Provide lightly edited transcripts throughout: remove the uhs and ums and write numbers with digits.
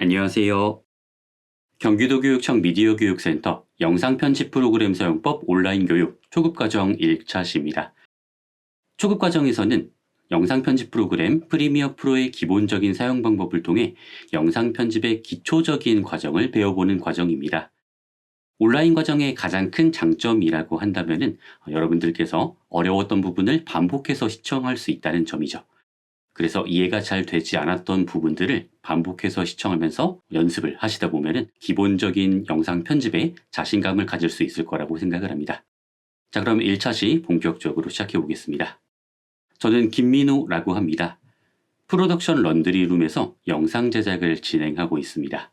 안녕하세요. 경기도교육청 미디어교육센터 영상편집 프로그램 사용법 온라인 교육 초급과정 1차 시입니다. 초급과정에서는 영상편집 프로그램 프리미어 프로의 기본적인 사용 방법을 통해 영상편집의 기초적인 과정을 배워보는 과정입니다. 온라인 과정의 가장 큰 장점이라고 한다면 여러분들께서 어려웠던 부분을 반복해서 시청할 수 있다는 점이죠. 그래서 이해가 잘 되지 않았던 부분들을 반복해서 시청하면서 연습을 하시다 보면 기본적인 영상 편집에 자신감을 가질 수 있을 거라고 생각을 합니다. 자, 그럼 1차 시 본격적으로 시작해 보겠습니다. 저는 김민우라고 합니다. 프로덕션 런드리룸에서 영상 제작을 진행하고 있습니다.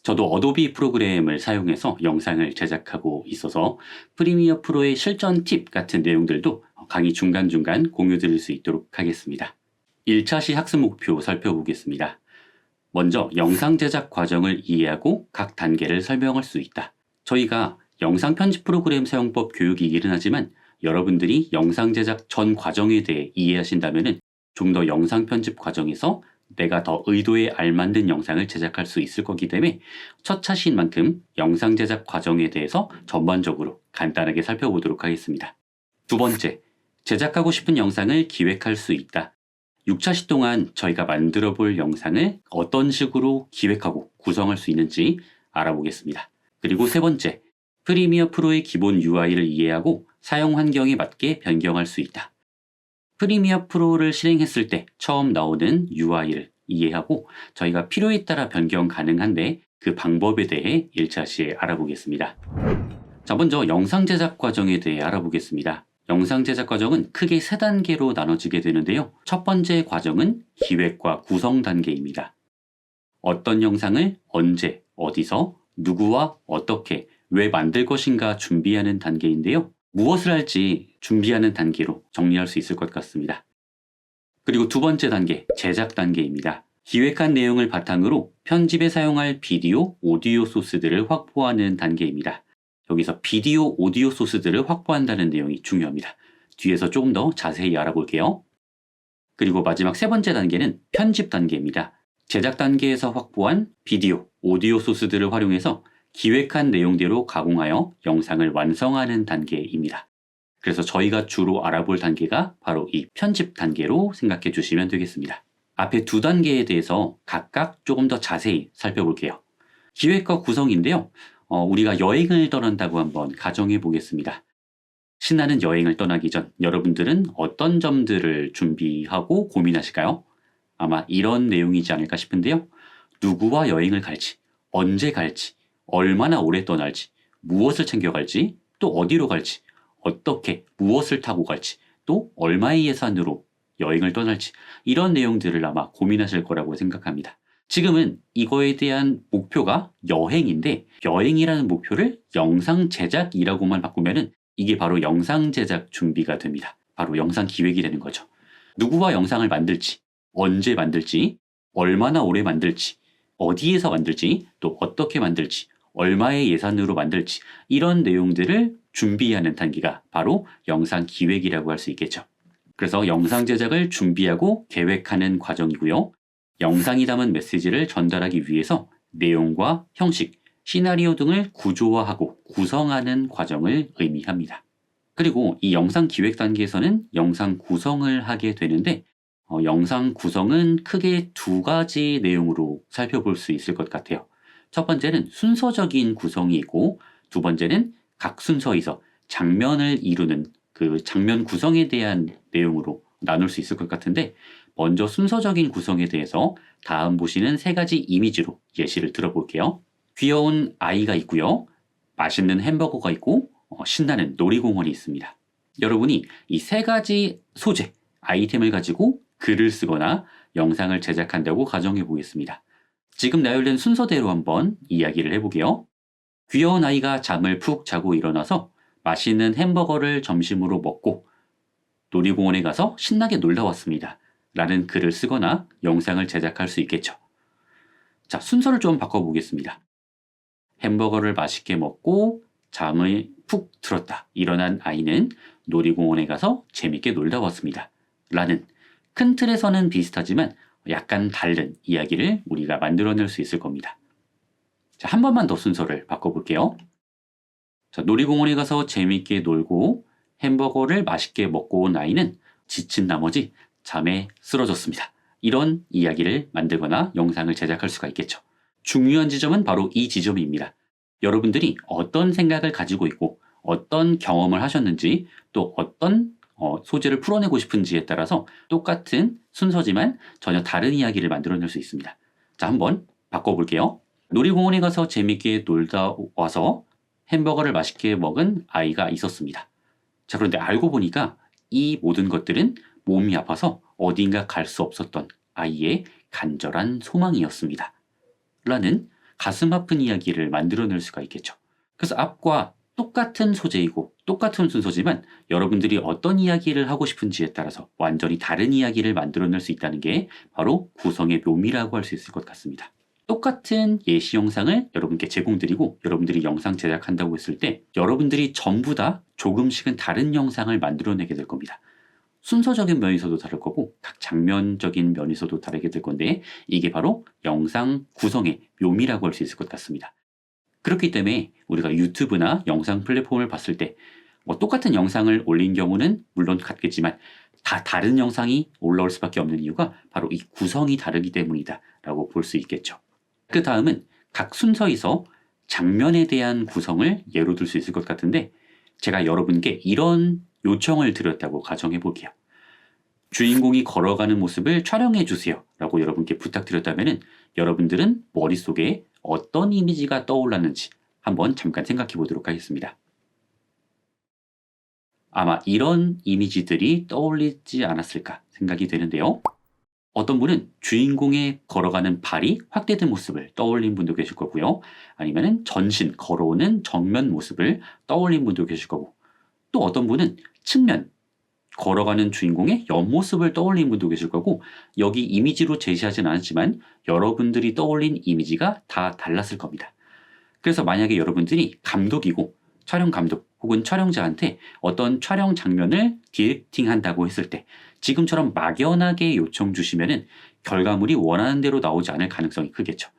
저도 어도비 프로그램을 사용해서 영상을 제작하고 있어서 프리미어 프로의 실전 팁 같은 내용들도 강의 중간중간 공유 드릴 수 있도록 하겠습니다. 1차 시 학습 목표 살펴보겠습니다. 먼저 영상 제작 과정을 이해하고 각 단계를 설명할 수 있다. 저희가 영상 편집 프로그램 사용법 교육이기는 하지만 여러분들이 영상 제작 전 과정에 대해 이해하신다면 좀 더 영상 편집 과정에서 내가 더 의도에 알맞는 영상을 제작할 수 있을 거기 때문에 첫 차시인 만큼 영상 제작 과정에 대해서 전반적으로 간단하게 살펴보도록 하겠습니다. 두 번째, 제작하고 싶은 영상을 기획할 수 있다. 6차시 동안 저희가 만들어 볼 영상을 어떤 식으로 기획하고 구성할 수 있는지 알아보겠습니다. 그리고 세 번째, 프리미어 프로의 기본 UI를 이해하고 사용 환경에 맞게 변경할 수 있다. 프리미어 프로를 실행했을 때 처음 나오는 UI를 이해하고 저희가 필요에 따라 변경 가능한데 그 방법에 대해 1차시에 알아보겠습니다. 자, 먼저 영상 제작 과정에 대해 알아보겠습니다. 영상 제작 과정은 크게 3단계로 나눠지게 되는데요. 첫 번째 과정은 기획과 구성 단계입니다. 어떤 영상을 언제, 어디서, 누구와 어떻게, 왜 만들 것인가 준비하는 단계인데요. 무엇을 할지 준비하는 단계로 정리할 수 있을 것 같습니다. 그리고 두 번째 단계, 제작 단계입니다. 기획한 내용을 바탕으로 편집에 사용할 비디오, 오디오 소스들을 확보하는 단계입니다. 여기서 비디오, 오디오 소스들을 확보한다는 내용이 중요합니다. 뒤에서 조금 더 자세히 알아볼게요. 그리고 마지막 세 번째 단계는 편집 단계입니다. 제작 단계에서 확보한 비디오, 오디오 소스들을 활용해서 기획한 내용대로 가공하여 영상을 완성하는 단계입니다. 그래서 저희가 주로 알아볼 단계가 바로 이 편집 단계로 생각해 주시면 되겠습니다. 앞에 두 단계에 대해서 각각 조금 더 자세히 살펴볼게요. 기획과 구성인데요. 우리가 여행을 떠난다고 한번 가정해 보겠습니다. 신나는 여행을 떠나기 전 여러분들은 어떤 점들을 준비하고 고민하실까요? 아마 이런 내용이지 않을까 싶은데요. 누구와 여행을 갈지, 언제 갈지, 얼마나 오래 떠날지, 무엇을 챙겨갈지, 또 어디로 갈지, 어떻게, 무엇을 타고 갈지, 또 얼마의 예산으로 여행을 떠날지 이런 내용들을 아마 고민하실 거라고 생각합니다. 지금은 이거에 대한 목표가 여행인데 여행이라는 목표를 영상 제작이라고만 바꾸면은 이게 바로 영상 제작 준비가 됩니다. 바로 영상 기획이 되는 거죠. 누구와 영상을 만들지, 언제 만들지, 얼마나 오래 만들지, 어디에서 만들지, 또 어떻게 만들지, 얼마의 예산으로 만들지 이런 내용들을 준비하는 단계가 바로 영상 기획이라고 할 수 있겠죠. 그래서 영상 제작을 준비하고 계획하는 과정이고요. 영상이 담은 메시지를 전달하기 위해서 내용과 형식, 시나리오 등을 구조화하고 구성하는 과정을 의미합니다. 그리고 이 영상 기획 단계에서는 영상 구성을 하게 되는데 영상 구성은 크게 두 가지 내용으로 살펴볼 수 있을 것 같아요. 첫 번째는 순서적인 구성이 있고 두 번째는 각 순서에서 장면을 이루는 그 장면 구성에 대한 내용으로 나눌 수 있을 것 같은데 먼저 순서적인 구성에 대해서 다음 보시는 3가지 이미지로 예시를 들어볼게요. 귀여운 아이가 있고요. 맛있는 햄버거가 있고 신나는 놀이공원이 있습니다. 여러분이 이 3가지 소재, 아이템을 가지고 글을 쓰거나 영상을 제작한다고 가정해 보겠습니다. 지금 나열된 순서대로 한번 이야기를 해보게요. 귀여운 아이가 잠을 푹 자고 일어나서 맛있는 햄버거를 점심으로 먹고 놀이공원에 가서 신나게 놀다 왔습니다. 라는 글을 쓰거나 영상을 제작할 수 있겠죠. 자, 순서를 좀 바꿔보겠습니다. 햄버거를 맛있게 먹고 잠을 푹 들었다. 일어난 아이는 놀이공원에 가서 재밌게 놀다 왔습니다. 라는 큰 틀에서는 비슷하지만 약간 다른 이야기를 우리가 만들어낼 수 있을 겁니다. 자, 한 번만 더 순서를 바꿔볼게요. 자, 놀이공원에 가서 재밌게 놀고 햄버거를 맛있게 먹고 온 아이는 지친 나머지 잠에 쓰러졌습니다. 이런 이야기를 만들거나 영상을 제작할 수가 있겠죠. 중요한 지점은 바로 이 지점입니다. 여러분들이 어떤 생각을 가지고 있고 어떤 경험을 하셨는지 또 어떤 소재를 풀어내고 싶은지에 따라서 똑같은 순서지만 전혀 다른 이야기를 만들어낼 수 있습니다. 자, 한번 바꿔볼게요. 놀이공원에 가서 재밌게 놀다 와서 햄버거를 맛있게 먹은 아이가 있었습니다. 자, 그런데 알고 보니까 이 모든 것들은 몸이 아파서 어딘가 갈 수 없었던 아이의 간절한 소망이었습니다. 라는 가슴 아픈 이야기를 만들어낼 수가 있겠죠. 그래서 앞과 똑같은 소재이고 똑같은 순서지만 여러분들이 어떤 이야기를 하고 싶은지에 따라서 완전히 다른 이야기를 만들어낼 수 있다는 게 바로 구성의 묘미라고 할 수 있을 것 같습니다. 똑같은 예시 영상을 여러분께 제공드리고 여러분들이 영상 제작한다고 했을 때 여러분들이 전부 다 조금씩은 다른 영상을 만들어내게 될 겁니다. 순서적인 면에서도 다를 거고 각 장면적인 면에서도 다르게 될 건데 이게 바로 영상 구성의 묘미라고 할 수 있을 것 같습니다. 그렇기 때문에 우리가 유튜브나 영상 플랫폼을 봤을 때 똑같은 영상을 올린 경우는 물론 같겠지만 다 다른 영상이 올라올 수밖에 없는 이유가 바로 이 구성이 다르기 때문이다 라고 볼 수 있겠죠. 그 다음은 각 순서에서 장면에 대한 구성을 예로 들 수 있을 것 같은데 제가 여러분께 이런 요청을 드렸다고 가정해 볼게요. 주인공이 걸어가는 모습을 촬영해 주세요 라고 여러분께 부탁드렸다면 여러분들은 머릿속에 어떤 이미지가 떠올랐는지 한번 잠깐 생각해 보도록 하겠습니다. 아마 이런 이미지들이 떠올리지 않았을까 생각이 되는데요. 어떤 분은 주인공의 걸어가는 발이 확대된 모습을 떠올린 분도 계실 거고요. 아니면 전신, 걸어오는 정면 모습을 떠올린 분도 계실 거고 또 어떤 분은 측면, 걸어가는 주인공의 옆모습을 떠올린 분도 계실 거고 여기 이미지로 제시하진 않았지만 여러분들이 떠올린 이미지가 다 달랐을 겁니다. 그래서 만약에 여러분들이 감독이고 촬영 감독 혹은 촬영자한테 어떤 촬영 장면을 디렉팅 한다고 했을 때 지금처럼 막연하게 요청 주시면은 결과물이 원하는 대로 나오지 않을 가능성이 크겠죠.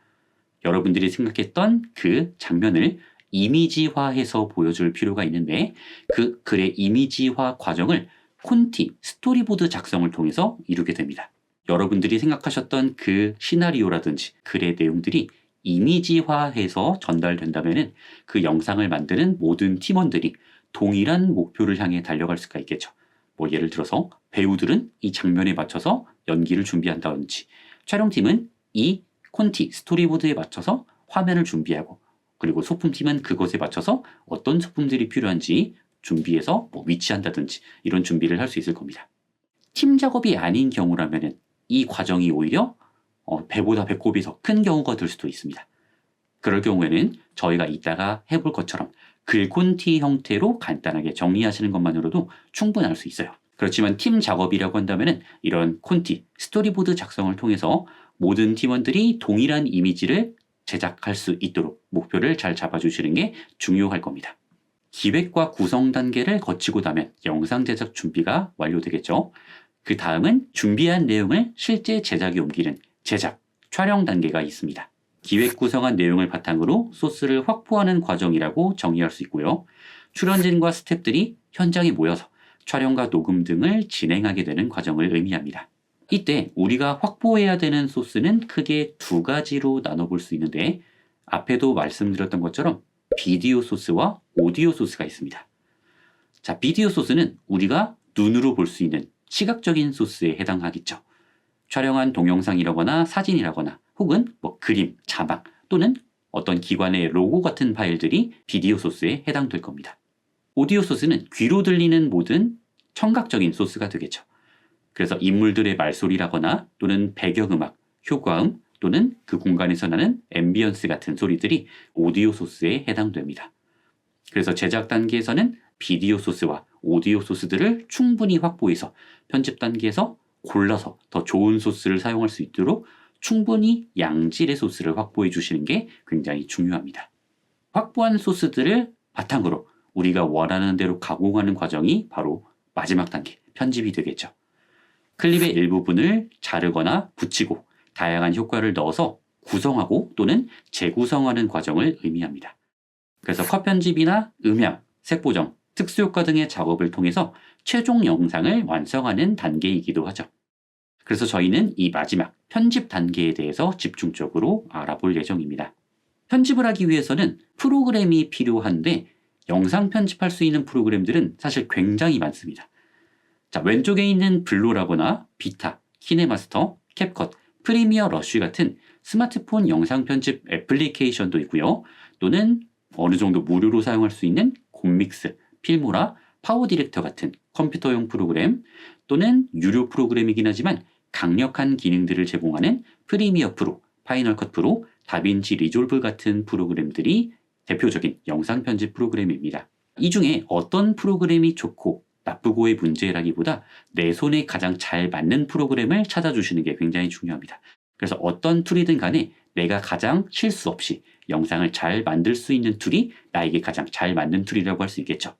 여러분들이 생각했던 그 장면을 이미지화해서 보여줄 필요가 있는데 그 글의 이미지화 과정을 콘티, 스토리보드 작성을 통해서 이루게 됩니다. 여러분들이 생각하셨던 그 시나리오라든지 글의 내용들이 이미지화해서 전달된다면 그 영상을 만드는 모든 팀원들이 동일한 목표를 향해 달려갈 수가 있겠죠. 예를 들어서 배우들은 이 장면에 맞춰서 연기를 준비한다든지 촬영팀은 이 콘티, 스토리보드에 맞춰서 화면을 준비하고 그리고 소품팀은 그것에 맞춰서 어떤 소품들이 필요한지 준비해서 위치한다든지 이런 준비를 할 수 있을 겁니다. 팀 작업이 아닌 경우라면 이 과정이 오히려 배보다 배꼽이 더 큰 경우가 될 수도 있습니다. 그럴 경우에는 저희가 이따가 해볼 것처럼 글 콘티 형태로 간단하게 정리하시는 것만으로도 충분할 수 있어요. 그렇지만 팀 작업이라고 한다면 이런 콘티, 스토리보드 작성을 통해서 모든 팀원들이 동일한 이미지를 제작할 수 있도록 목표를 잘 잡아주시는 게 중요할 겁니다. 기획과 구성 단계를 거치고 나면 영상 제작 준비가 완료되겠죠. 그 다음은 준비한 내용을 실제 제작에 옮기는 제작, 촬영 단계가 있습니다. 기획 구성한 내용을 바탕으로 소스를 확보하는 과정이라고 정의할 수 있고요. 출연진과 스태프들이 현장에 모여서 촬영과 녹음 등을 진행하게 되는 과정을 의미합니다. 이때 우리가 확보해야 되는 소스는 크게 두 가지로 나눠볼 수 있는데 앞에도 말씀드렸던 것처럼 비디오 소스와 오디오 소스가 있습니다. 자, 비디오 소스는 우리가 눈으로 볼 수 있는 시각적인 소스에 해당하겠죠. 촬영한 동영상이라거나 사진이라거나 혹은 그림, 자막 또는 어떤 기관의 로고 같은 파일들이 비디오 소스에 해당될 겁니다. 오디오 소스는 귀로 들리는 모든 청각적인 소스가 되겠죠. 그래서 인물들의 말소리라거나 또는 배경음악, 효과음 또는 그 공간에서 나는 앰비언스 같은 소리들이 오디오 소스에 해당됩니다. 그래서 제작 단계에서는 비디오 소스와 오디오 소스들을 충분히 확보해서 편집 단계에서 골라서 더 좋은 소스를 사용할 수 있도록 충분히 양질의 소스를 확보해 주시는 게 굉장히 중요합니다. 확보한 소스들을 바탕으로 우리가 원하는 대로 가공하는 과정이 바로 마지막 단계, 편집이 되겠죠. 클립의 일부분을 자르거나 붙이고 다양한 효과를 넣어서 구성하고 또는 재구성하는 과정을 의미합니다. 그래서 컷 편집이나 음향, 색 보정, 특수효과 등의 작업을 통해서 최종 영상을 완성하는 단계이기도 하죠. 그래서 저희는 이 마지막 편집 단계에 대해서 집중적으로 알아볼 예정입니다. 편집을 하기 위해서는 프로그램이 필요한데 영상 편집할 수 있는 프로그램들은 사실 굉장히 많습니다. 자, 왼쪽에 있는 블로라거나 비타, 키네마스터, 캡컷, 프리미어 러쉬 같은 스마트폰 영상 편집 애플리케이션도 있고요. 또는 어느 정도 무료로 사용할 수 있는 곰믹스, 필모라, 파워 디렉터 같은 컴퓨터용 프로그램, 또는 유료 프로그램이긴 하지만 강력한 기능들을 제공하는 프리미어 프로, 파이널 컷 프로, 다빈치 리졸브 같은 프로그램들이 대표적인 영상 편집 프로그램입니다. 이 중에 어떤 프로그램이 좋고 나쁘고의 문제라기보다 내 손에 가장 잘 맞는 프로그램을 찾아주시는 게 굉장히 중요합니다. 그래서 어떤 툴이든 간에 내가 가장 실수 없이 영상을 잘 만들 수 있는 툴이 나에게 가장 잘 맞는 툴이라고 할 수 있겠죠.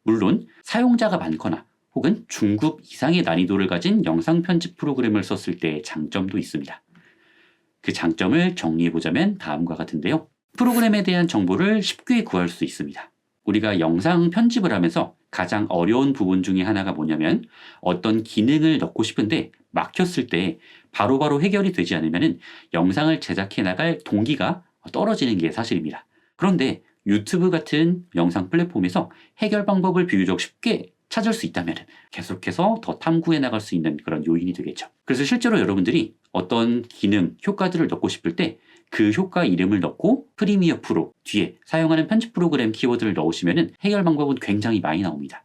물론 사용자가 많거나 혹은 중급 이상의 난이도를 가진 영상 편집 프로그램을 썼을 때의 장점도 있습니다. 그 장점을 정리해보자면 다음과 같은데요. 프로그램에 대한 정보를 쉽게 구할 수 있습니다. 우리가 영상 편집을 하면서 가장 어려운 부분 중에 하나가 뭐냐면 어떤 기능을 넣고 싶은데 막혔을 때 바로바로 해결이 되지 않으면 영상을 제작해 나갈 동기가 떨어지는 게 사실입니다. 그런데 유튜브 같은 영상 플랫폼에서 해결 방법을 비교적 쉽게 찾을 수 있다면 계속해서 더 탐구해 나갈 수 있는 그런 요인이 되겠죠. 그래서 실제로 여러분들이 어떤 기능, 효과들을 넣고 싶을 때 그 효과 이름을 넣고 프리미어 프로 뒤에 사용하는 편집 프로그램 키워드를 넣으시면 해결 방법은 굉장히 많이 나옵니다.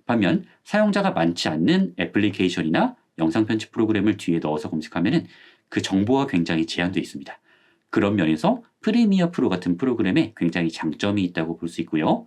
반면 사용자가 많지 않는 애플리케이션이나 영상 편집 프로그램을 뒤에 넣어서 검색하면 그 정보가 굉장히 제한되어 있습니다. 그런 면에서 프리미어 프로 같은 프로그램에 굉장히 장점이 있다고 볼 수 있고요.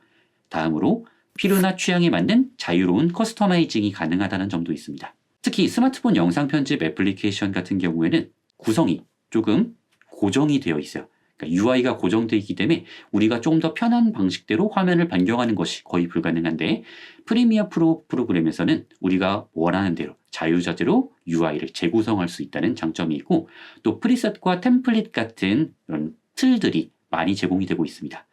다음으로 필요나 취향에 맞는 자유로운 커스터마이징이 가능하다는 점도 있습니다. 특히 스마트폰 영상 편집 애플리케이션 같은 경우에는 구성이 조금 고정이 되어 있어요. 그러니까 UI가 고정되어 있기 때문에 우리가 조금 더 편한 방식대로 화면을 변경하는 것이 거의 불가능한데 프리미어 프로 프로그램에서는 우리가 원하는 대로 자유자재로 UI를 재구성할 수 있다는 장점이 있고 또 프리셋과 템플릿 같은 이런 틀들이 많이 제공이 되고 있습니다.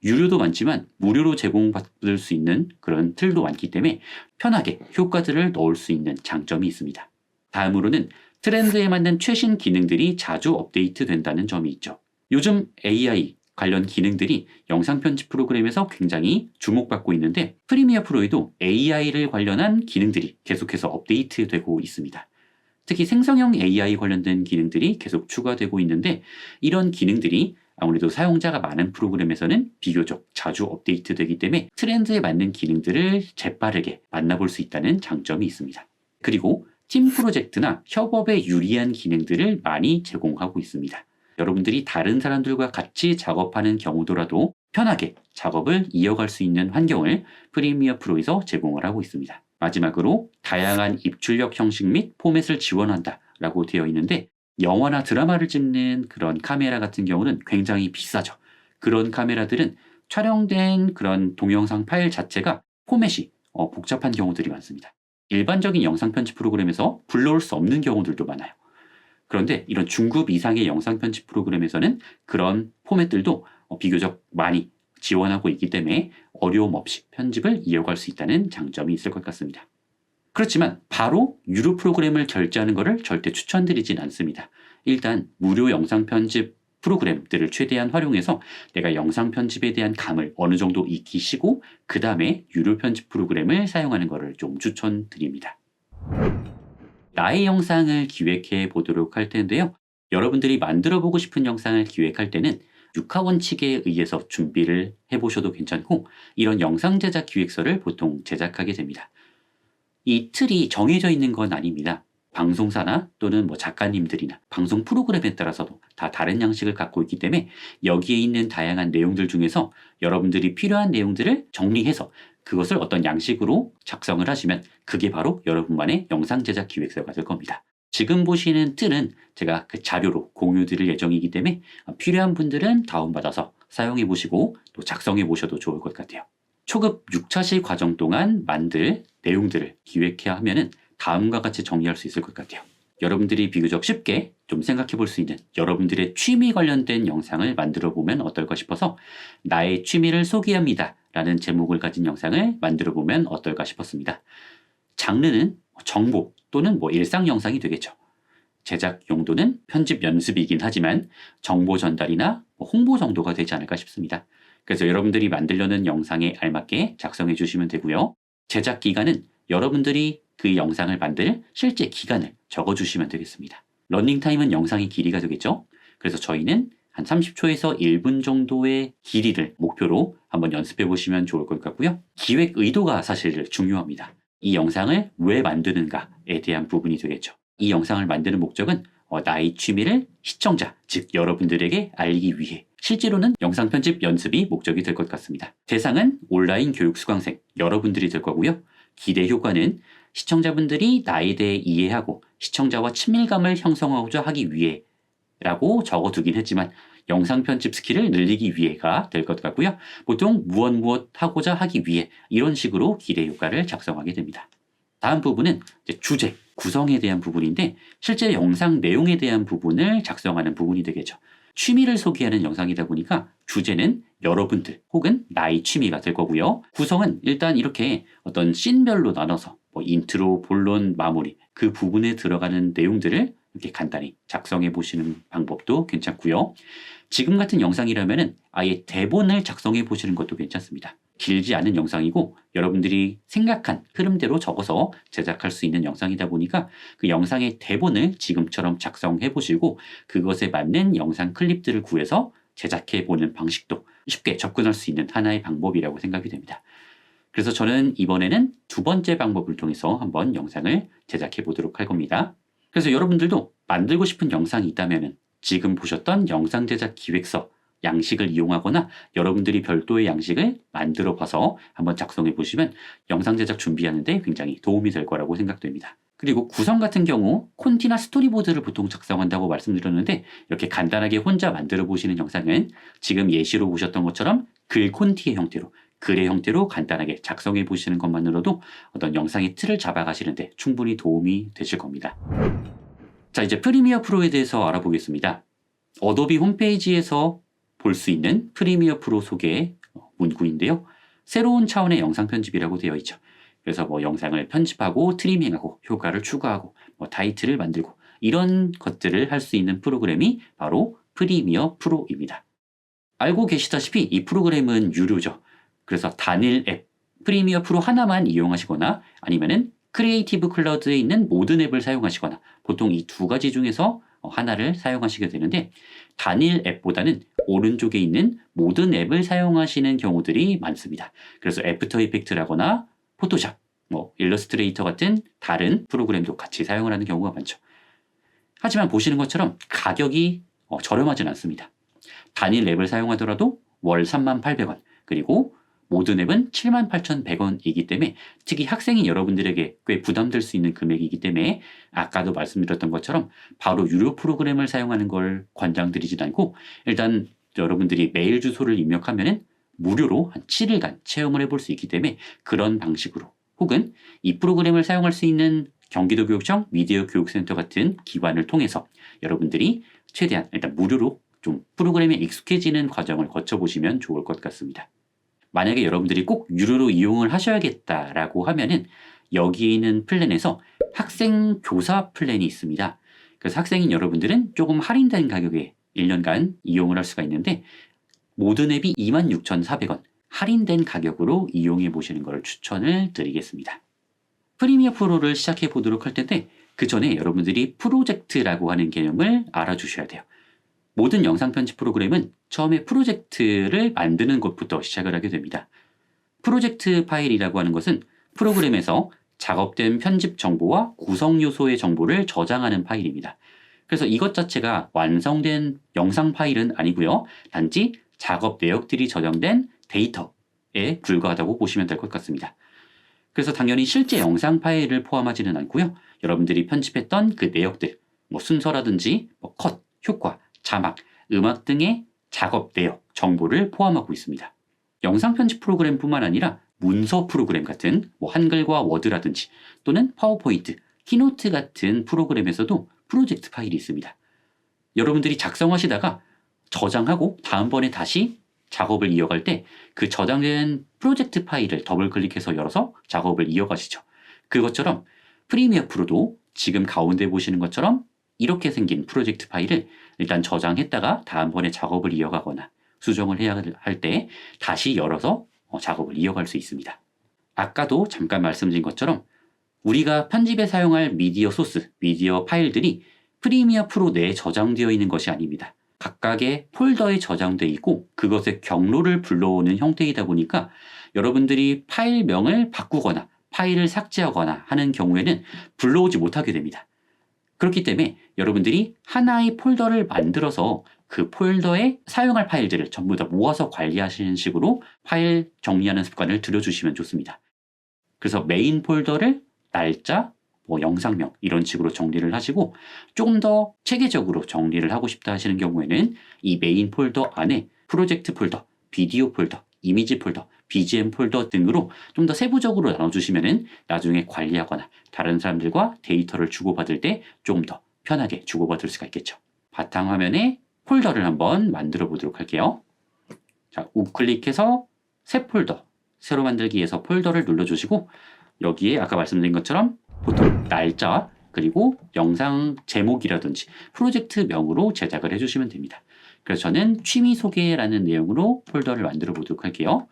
유료도 많지만 무료로 제공받을 수 있는 그런 틀도 많기 때문에 편하게 효과들을 넣을 수 있는 장점이 있습니다. 다음으로는 트렌드에 맞는 최신 기능들이 자주 업데이트 된다는 점이 있죠. 요즘 AI 관련 기능들이 영상 편집 프로그램에서 굉장히 주목받고 있는데 프리미어 프로에도 AI를 관련한 기능들이 계속해서 업데이트되고 있습니다. 특히 생성형 AI 관련된 기능들이 계속 추가되고 있는데 이런 기능들이 아무래도 사용자가 많은 프로그램에서는 비교적 자주 업데이트되기 때문에 트렌드에 맞는 기능들을 재빠르게 만나볼 수 있다는 장점이 있습니다. 그리고 팀 프로젝트나 협업에 유리한 기능들을 많이 제공하고 있습니다. 여러분들이 다른 사람들과 같이 작업하는 경우더라도 편하게 작업을 이어갈 수 있는 환경을 프리미어 프로에서 제공을 하고 있습니다. 마지막으로 다양한 입출력 형식 및 포맷을 지원한다 라고 되어 있는데 영화나 드라마를 찍는 그런 카메라 같은 경우는 굉장히 비싸죠. 그런 카메라들은 촬영된 그런 동영상 파일 자체가 포맷이 복잡한 경우들이 많습니다. 일반적인 영상 편집 프로그램에서 불러올 수 없는 경우들도 많아요. 그런데 이런 중급 이상의 영상 편집 프로그램에서는 그런 포맷들도 비교적 많이 지원하고 있기 때문에 어려움 없이 편집을 이어갈 수 있다는 장점이 있을 것 같습니다. 그렇지만 바로 유료 프로그램을 결제하는 것을 절대 추천드리진 않습니다. 일단 무료 영상 편집 프로그램들을 최대한 활용해서 내가 영상 편집에 대한 감을 어느 정도 익히시고 그 다음에 유료 편집 프로그램을 사용하는 것을 좀 추천드립니다. 나의 영상을 기획해 보도록 할 텐데요. 여러분들이 만들어 보고 싶은 영상을 기획할 때는 6화 원칙에 의해서 준비를 해보셔도 괜찮고 이런 영상 제작 기획서를 보통 제작하게 됩니다. 이 틀이 정해져 있는 건 아닙니다. 방송사나 또는 작가님들이나 방송 프로그램에 따라서도 다 다른 양식을 갖고 있기 때문에 여기에 있는 다양한 내용들 중에서 여러분들이 필요한 내용들을 정리해서 그것을 어떤 양식으로 작성을 하시면 그게 바로 여러분만의 영상 제작 기획서가 될 겁니다. 지금 보시는 틀은 제가 그 자료로 공유 드릴 예정이기 때문에 필요한 분들은 다운받아서 사용해 보시고 또 작성해 보셔도 좋을 것 같아요. 초급 6차시 과정 동안 만들 내용들을 기획해야 하면은 다음과 같이 정리할 수 있을 것 같아요. 여러분들이 비교적 쉽게 좀 생각해 볼 수 있는 여러분들의 취미 관련된 영상을 만들어 보면 어떨까 싶어서 나의 취미를 소개합니다 라는 제목을 가진 영상을 만들어 보면 어떨까 싶었습니다. 장르는 정보 또는 일상 영상이 되겠죠. 제작 용도는 편집 연습이긴 하지만 정보 전달이나 홍보 정도가 되지 않을까 싶습니다. 그래서 여러분들이 만들려는 영상에 알맞게 작성해 주시면 되고요. 제작 기간은 여러분들이 그 영상을 만들 실제 기간을 적어주시면 되겠습니다. 러닝타임은 영상의 길이가 되겠죠. 그래서 저희는 한 30초에서 1분 정도의 길이를 목표로 한번 연습해 보시면 좋을 것 같고요. 기획 의도가 사실 중요합니다. 이 영상을 왜 만드는가에 대한 부분이 되겠죠. 이 영상을 만드는 목적은 나의 취미를 시청자, 즉 여러분들에게 알리기 위해 실제로는 영상 편집 연습이 목적이 될 것 같습니다. 대상은 온라인 교육 수강생 여러분들이 될 거고요. 기대 효과는 시청자분들이 나에 대해 이해하고 시청자와 친밀감을 형성하고자 하기 위해 라고 적어두긴 했지만 영상 편집 스킬을 늘리기 위해가 될 것 같고요. 보통 무엇 하고자 하기 위해 이런 식으로 기대 효과를 작성하게 됩니다. 다음 부분은 이제 주제, 구성에 대한 부분인데 실제 영상 내용에 대한 부분을 작성하는 부분이 되겠죠. 취미를 소개하는 영상이다 보니까 주제는 여러분들 혹은 나의 취미가 될 거고요. 구성은 일단 이렇게 어떤 씬별로 나눠서 인트로, 본론, 마무리 그 부분에 들어가는 내용들을 이렇게 간단히 작성해 보시는 방법도 괜찮고요. 지금 같은 영상이라면 아예 대본을 작성해 보시는 것도 괜찮습니다. 길지 않은 영상이고 여러분들이 생각한 흐름대로 적어서 제작할 수 있는 영상이다 보니까 그 영상의 대본을 지금처럼 작성해 보시고 그것에 맞는 영상 클립들을 구해서 제작해 보는 방식도 쉽게 접근할 수 있는 하나의 방법이라고 생각이 됩니다. 그래서 저는 이번에는 두 번째 방법을 통해서 한번 영상을 제작해 보도록 할 겁니다. 그래서 여러분들도 만들고 싶은 영상이 있다면 지금 보셨던 영상 제작 기획서 양식을 이용하거나 여러분들이 별도의 양식을 만들어 봐서 한번 작성해 보시면 영상 제작 준비하는데 굉장히 도움이 될 거라고 생각됩니다. 그리고 구성 같은 경우 콘티나 스토리보드를 보통 작성한다고 말씀드렸는데 이렇게 간단하게 혼자 만들어 보시는 영상은 지금 예시로 보셨던 것처럼 글 콘티의 형태로 글의 형태로 간단하게 작성해 보시는 것만으로도 어떤 영상의 틀을 잡아가시는데 충분히 도움이 되실 겁니다. 자, 이제 프리미어 프로에 대해서 알아보겠습니다. 어도비 홈페이지에서 볼 수 있는 프리미어 프로 소개 문구인데요. 새로운 차원의 영상 편집이라고 되어 있죠. 그래서 영상을 편집하고 트리밍하고 효과를 추가하고 타이틀을 만들고 이런 것들을 할 수 있는 프로그램이 바로 프리미어 프로입니다. 알고 계시다시피 이 프로그램은 유료죠. 그래서 단일 앱 프리미어 프로 하나만 이용하시거나 아니면은 크리에이티브 클라우드에 있는 모든 앱을 사용하시거나 보통 이 두 가지 중에서 하나를 사용하시게 되는데 단일 앱보다는 오른쪽에 있는 모든 앱을 사용하시는 경우들이 많습니다. 그래서 애프터 이펙트라거나 포토샵, 일러스트레이터 같은 다른 프로그램도 같이 사용을 하는 경우가 많죠. 하지만 보시는 것처럼 가격이 저렴하진 않습니다. 단일 앱을 사용하더라도 월 38,000원 그리고 모든 앱은 78,100원이기 때문에 특히 학생인 여러분들에게 꽤 부담될 수 있는 금액이기 때문에 아까도 말씀드렸던 것처럼 바로 유료 프로그램을 사용하는 걸 권장드리진 않고 일단 여러분들이 메일 주소를 입력하면 무료로 한 7일간 체험을 해볼 수 있기 때문에 그런 방식으로 혹은 이 프로그램을 사용할 수 있는 경기도교육청 미디어 교육센터 같은 기관을 통해서 여러분들이 최대한 일단 무료로 좀 프로그램에 익숙해지는 과정을 거쳐보시면 좋을 것 같습니다. 만약에 여러분들이 꼭 유료로 이용을 하셔야겠다라고 하면은 여기에 있는 플랜에서 학생 교사 플랜이 있습니다. 그래서 학생인 여러분들은 조금 할인된 가격에 1년간 이용을 할 수가 있는데 모든 앱이 26,400원 할인된 가격으로 이용해 보시는 것을 추천을 드리겠습니다. 프리미어 프로를 시작해 보도록 할 텐데 그 전에 여러분들이 프로젝트라고 하는 개념을 알아주셔야 돼요. 모든 영상 편집 프로그램은 처음에 프로젝트를 만드는 것부터 시작을 하게 됩니다. 프로젝트 파일이라고 하는 것은 프로그램에서 작업된 편집 정보와 구성 요소의 정보를 저장하는 파일입니다. 그래서 이것 자체가 완성된 영상 파일은 아니고요. 단지 작업 내역들이 저장된 데이터에 불과하다고 보시면 될 것 같습니다. 그래서 당연히 실제 영상 파일을 포함하지는 않고요. 여러분들이 편집했던 그 내역들, 순서라든지 컷, 효과, 자막, 음악 등의 작업 내역, 정보를 포함하고 있습니다. 영상 편집 프로그램뿐만 아니라 문서 프로그램 같은 한글과 워드라든지 또는 파워포인트, 키노트 같은 프로그램에서도 프로젝트 파일이 있습니다. 여러분들이 작성하시다가 저장하고 다음번에 다시 작업을 이어갈 때 그 저장된 프로젝트 파일을 더블 클릭해서 열어서 작업을 이어가시죠. 그것처럼 프리미어 프로도 지금 가운데 보시는 것처럼 이렇게 생긴 프로젝트 파일을 일단 저장했다가 다음번에 작업을 이어가거나 수정을 해야 할 때 다시 열어서 작업을 이어갈 수 있습니다. 아까도 잠깐 말씀드린 것처럼 우리가 편집에 사용할 미디어 소스, 미디어 파일들이 프리미어 프로 내에 저장되어 있는 것이 아닙니다. 각각의 폴더에 저장되어 있고 그것의 경로를 불러오는 형태이다 보니까 여러분들이 파일명을 바꾸거나 파일을 삭제하거나 하는 경우에는 불러오지 못하게 됩니다. 그렇기 때문에 여러분들이 하나의 폴더를 만들어서 그 폴더에 사용할 파일들을 전부 다 모아서 관리하시는 식으로 파일 정리하는 습관을 들여주시면 좋습니다. 그래서 메인 폴더를 날짜, 영상명 이런 식으로 정리를 하시고 조금 더 체계적으로 정리를 하고 싶다 하시는 경우에는 이 메인 폴더 안에 프로젝트 폴더, 비디오 폴더, 이미지 폴더, BGM 폴더 등으로 좀 더 세부적으로 나눠주시면 나중에 관리하거나 다른 사람들과 데이터를 주고받을 때 조금 더 편하게 주고받을 수가 있겠죠. 바탕화면에 폴더를 한번 만들어 보도록 할게요. 자, 우클릭해서 새 폴더, 새로 만들기에서 폴더를 눌러주시고 여기에 아까 말씀드린 것처럼 보통 날짜 그리고 영상 제목이라든지 프로젝트 명으로 제작을 해주시면 됩니다. 그래서 저는 취미 소개라는 내용으로 폴더를 만들어 보도록 할게요.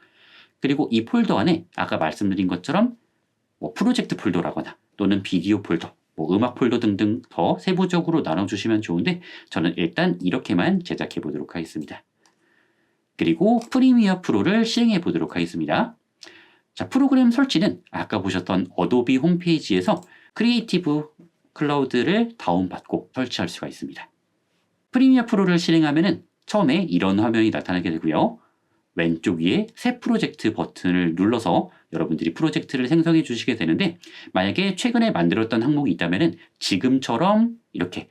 그리고 이 폴더 안에 아까 말씀드린 것처럼 프로젝트 폴더라거나 또는 비디오 폴더, 음악 폴더 등등 더 세부적으로 나눠주시면 좋은데 저는 일단 이렇게만 제작해 보도록 하겠습니다. 그리고 프리미어 프로를 시행해 보도록 하겠습니다. 자, 프로그램 설치는 아까 보셨던 어도비 홈페이지에서 크리에이티브 클라우드를 다운받고 설치할 수가 있습니다. 프리미어 프로를 실행하면 처음에 이런 화면이 나타나게 되고요. 왼쪽 위에 새 프로젝트 버튼을 눌러서 여러분들이 프로젝트를 생성해 주시게 되는데 만약에 최근에 만들었던 항목이 있다면 지금처럼 이렇게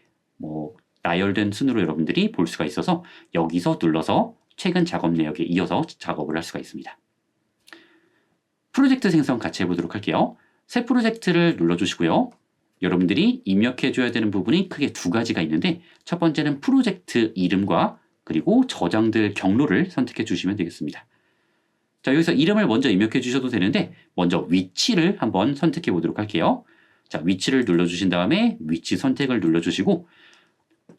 나열된 순으로 여러분들이 볼 수가 있어서 여기서 눌러서 최근 작업 내역에 이어서 작업을 할 수가 있습니다. 프로젝트 생성 같이 해보도록 할게요. 새 프로젝트를 눌러주시고요. 여러분들이 입력해줘야 되는 부분이 크게 두 가지가 있는데 첫 번째는 프로젝트 이름과 그리고 저장될 경로를 선택해 주시면 되겠습니다. 자, 여기서 이름을 먼저 입력해 주셔도 되는데 먼저 위치를 한번 선택해 보도록 할게요. 자, 위치를 눌러주신 다음에 위치 선택을 눌러주시고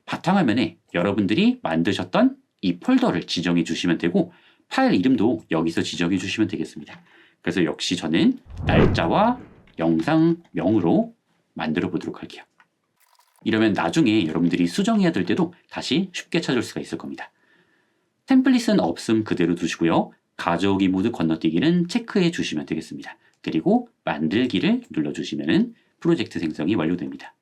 바탕화면에 여러분들이 만드셨던 이 폴더를 지정해 주시면 되고 파일 이름도 여기서 지정해 주시면 되겠습니다. 그래서 역시 저는 날짜와 영상명으로 만들어 보도록 할게요. 이러면 나중에 여러분들이 수정해야 될 때도 다시 쉽게 찾을 수가 있을 겁니다. 템플릿은 없음 그대로 두시고요. 가져오기 모드 건너뛰기는 체크해 주시면 되겠습니다. 그리고 만들기를 눌러주시면 프로젝트 생성이 완료됩니다.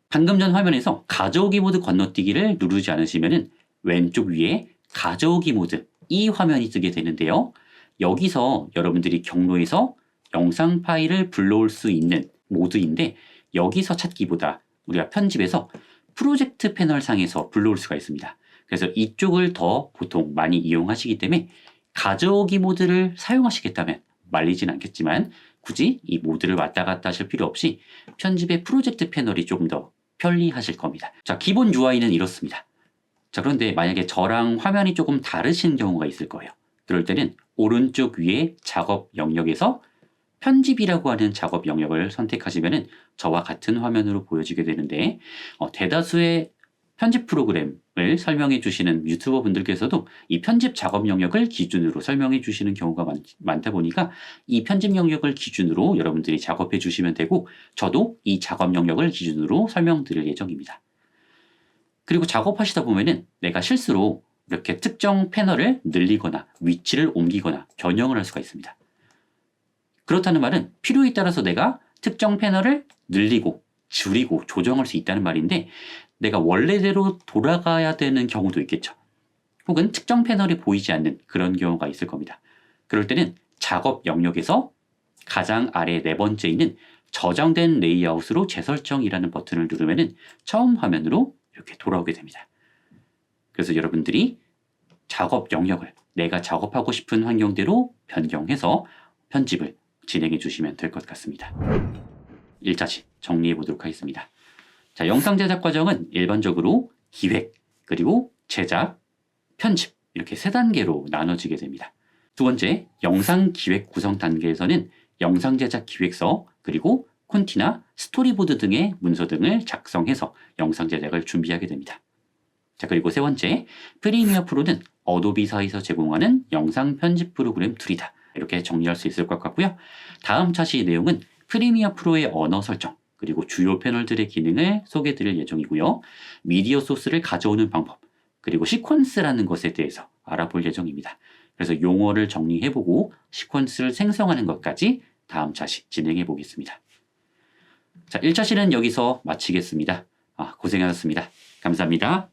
방금 전 화면에서 가져오기 모드 건너뛰기를 누르지 않으시면 왼쪽 위에 가져오기 모드 이 화면이 뜨게 되는데요. 여기서 여러분들이 경로에서 영상 파일을 불러올 수 있는 모드인데 여기서 찾기보다 우리가 편집에서 프로젝트 패널 상에서 불러올 수가 있습니다. 그래서 이쪽을 더 보통 많이 이용하시기 때문에 가져오기 모드를 사용하시겠다면 말리진 않겠지만 굳이 이 모드를 왔다 갔다 하실 필요 없이 편집의 프로젝트 패널이 조금 더 편리하실 겁니다. 자, 기본 UI는 이렇습니다. 자, 그런데 만약에 저랑 화면이 조금 다르신 경우가 있을 거예요. 그럴 때는 오른쪽 위에 작업 영역에서 편집이라고 하는 작업 영역을 선택하시면 저와 같은 화면으로 보여지게 되는데 대다수의 편집 프로그램을 설명해 주시는 유튜버 분들께서도 이 편집 작업 영역을 기준으로 설명해 주시는 경우가 많다 보니까 이 편집 영역을 기준으로 여러분들이 작업해 주시면 되고 저도 이 작업 영역을 기준으로 설명드릴 예정입니다. 그리고 작업하시다 보면은 내가 실수로 이렇게 특정 패널을 늘리거나 위치를 옮기거나 변형을 할 수가 있습니다. 그렇다는 말은 필요에 따라서 내가 특정 패널을 늘리고 줄이고 조정할 수 있다는 말인데 내가 원래대로 돌아가야 되는 경우도 있겠죠. 혹은 특정 패널이 보이지 않는 그런 경우가 있을 겁니다. 그럴 때는 작업 영역에서 가장 아래 네 번째 있는 저장된 레이아웃으로 재설정이라는 버튼을 누르면 처음 화면으로 이렇게 돌아오게 됩니다. 그래서 여러분들이 작업 영역을 내가 작업하고 싶은 환경대로 변경해서 편집을 진행해 주시면 될 것 같습니다. 1차시 정리해 보도록 하겠습니다. 자, 영상 제작 과정은 일반적으로 기획, 그리고 제작, 편집 이렇게 세 단계로 나눠지게 됩니다. 두 번째, 영상 기획 구성 단계에서는 영상 제작 기획서, 그리고 콘티나 스토리보드 등의 문서 등을 작성해서 영상 제작을 준비하게 됩니다. 자, 그리고 세 번째, 프리미어 프로는 어도비사에서 제공하는 영상 편집 프로그램 툴이다. 이렇게 정리할 수 있을 것 같고요. 다음 차시 내용은 프리미어 프로의 언어 설정, 그리고 주요 패널들의 기능을 소개해 드릴 예정이고요. 미디어 소스를 가져오는 방법, 그리고 시퀀스라는 것에 대해서 알아볼 예정입니다. 그래서 용어를 정리해보고 시퀀스를 생성하는 것까지 다음 차시 진행해 보겠습니다. 자, 1차시는 여기서 마치겠습니다. 고생하셨습니다. 감사합니다.